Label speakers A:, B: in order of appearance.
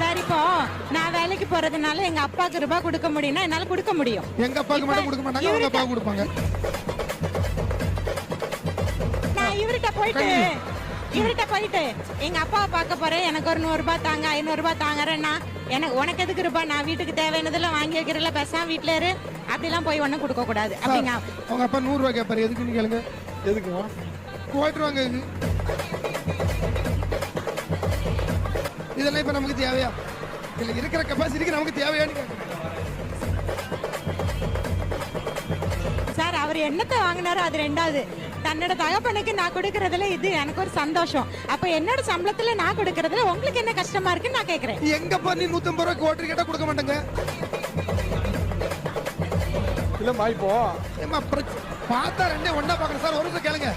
A: Sir இப்போ நான் வேலைக்கு போறதுனால எங்க அப்பாக்கு ரூபாய் கொடுக்க முடியும்னா என்னால கொடுக்க முடியும்.
B: எங்க அப்பாவுக்கு மட்டும் கொடுக்க மாட்டாங்க, அவங்க அப்பாவுக்கு கொடுப்பாங்க.
A: நான் இவர்கிட்ட போயிட்டு எங்க அப்பாவை பார்க்க போறேன், எனக்கு ஒரு 100 ரூபாய் தாங்க, 500 ரூபாய் தாங்கறேன்னா எனக்கு உனக்கு எதுக்கு ரூபாய், நான் வீட்டுக்கு தேவையானதெல்லாம் வாங்கி வைக்கிறதுல பேசாம வீட்டுல இரு, அப்படிலாம் போய் ஒன்னும் கொடுக்க கூடாது அப்படிங்க.
B: அவங்க அப்பா 100 ரூபாய் கேட்பாரு, எதுக்குன்னு கேளுங்க. எதுக்குமா போயிட்டு வாங்க. இதெல்லாம் இப்ப நமக்கு தேவையா? இல்ல இருக்கிற கெபாசிட்டிக்கு நமக்கு தேவையான்னு கேட்கறேன்.
A: சார் அவர் என்னத்தை வாங்கினாரோ அது ரெண்டாவது, தன்னோட தகப்பனுக்கு நான் கொடுக்கறதுல இது எனக்கு ஒரு சந்தோஷம். அப்ப என்னோட சம்பளத்துல நான் கொடுக்கறதுல உங்களுக்கு என்ன கஷ்டமா இருக்குன்னு நான் கேக்குறேன்.
B: எங்கப்பா நீ 150 ரூபாய்க்கு ஓட்டர் கேட்டா கொடுக்க மாட்டேங்க. இல்லம்மா இப்போ பார்த்தா ரெண்டே ஒண்ணா பாக்குறேன் சார். ஒரு நிமிஷம் கேளுங்க.